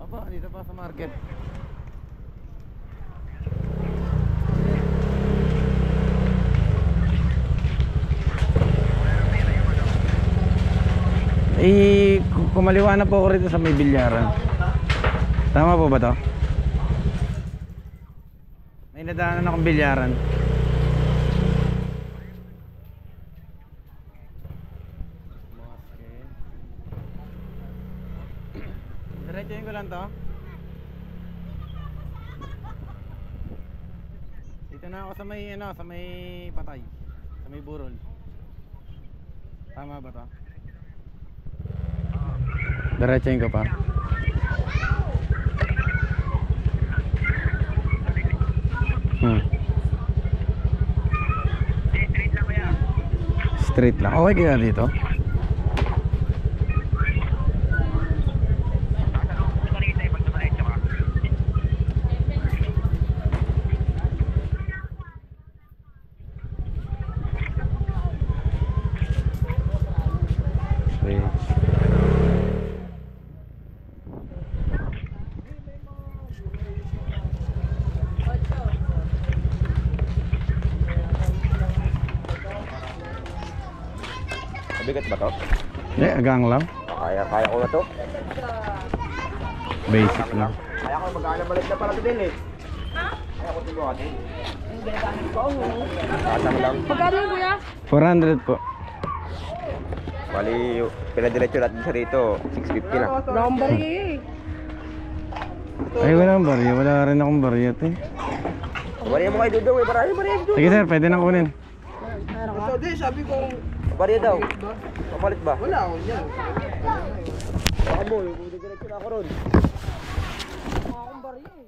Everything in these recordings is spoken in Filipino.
Opo, dito pa sa market. Kumaliwa na po ako rito sa may bilyaran. Tama po ba to? May nadaanan akong bilyaran. Diretsuhin ko lang to. Dito na ako sa may sa may patay. Sa may burol. Tama ba to? Diretsuhin ko pa. Straight lang. Okay kaya dito? Bigat ba to? Eh, agang lang. Kaya ko na to. Basic lang. Kaya ko mag-aala balik na para din eh. Kaya ko tinuha din. Kasang lang. Magkano yun, kuya? 400 po. Bali, pinadiretso natin sa rito. 650 lang. Number eh. Ay, walang barya. Wala rin akong barya eh. Bariya mo kayo Dudong eh. Bariya Dudong. Sige sir, pwede na kunin. Ito din, sabi ko, Bariya daw. Kapalit ba? wala ako yan. Baka mo, diretso na ako ron. Akong barya eh.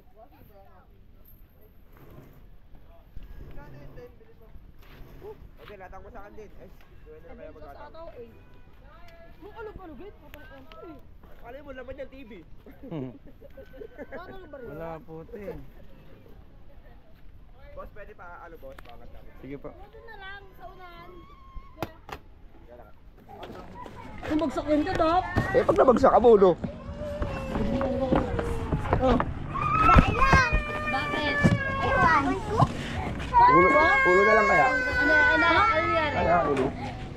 Okay, latang mo sa akin din. Ay, pwede na kaya mag-atang. Mung alog-alogit? Kala mo laman yung TV. Ano yung barya? Wala po eh. Boss, pwede pa boss? Pangat namin. Sige po. Ito na lang, sa unahan. Bumagsak yun ka, Dok. Eh, pag nabagsak ka mo, no? Oh. Bakit? Ulo na lang kaya. Ano yan? Kaya, ulo.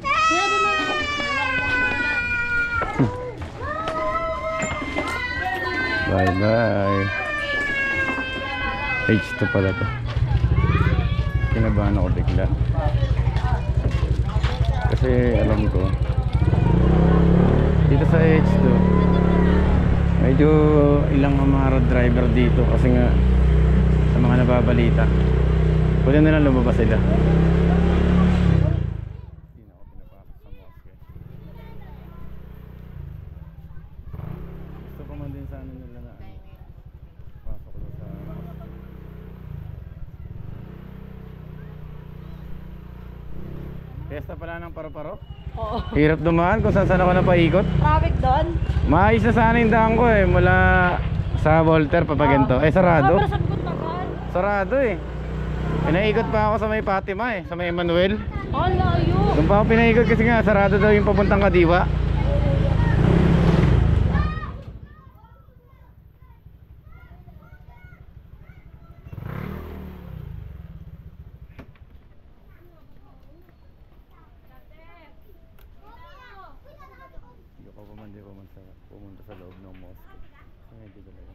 Kaya doon na lang. Bye bye. H2 pala to. Kinabahan ako bigla. Kasi alam ko dito sa H2 medyo ilang ang mga road driver dito kasi nga sa mga nababalita pwede nilang lumabas sila. Hindi na ako pinapasok sa mosque. Gusto ko man din sana nila na pasok ko sa mosque. Fiesta pala ng paro-paro. Oo. Hirap dumaan kung saan ako napaikot. Traffic doon? Maayos na sana yung daan ko eh. Mula sa Voltaire papaganto. Eh sarado. Pero sabi ko tagal. Sarado eh. Pinaikot pa ako sa may Fatima eh. Sa may Emmanuel. Oh, layo. Doon pa ako pinaikot kasi nga sarado daw yung papuntang Kadiwa. Pumunta sa loob ng mosque. So, hindi ko lang.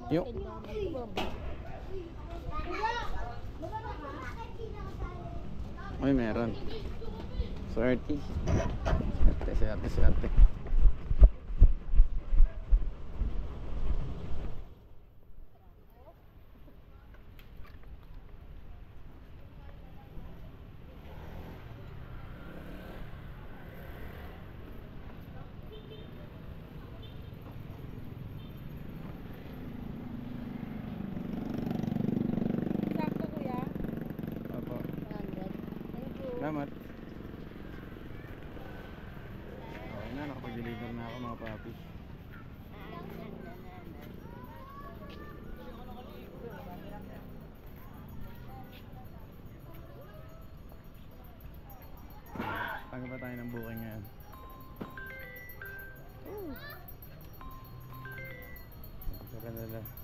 Yung ay meron. Swerte. Swerte. Sakto, kuya. Opo. 100. Thank you. Salamat. Okay na, nakapag-deliver na ako mga papi. Tanggap pa tayo ng booking ngayon. Wala.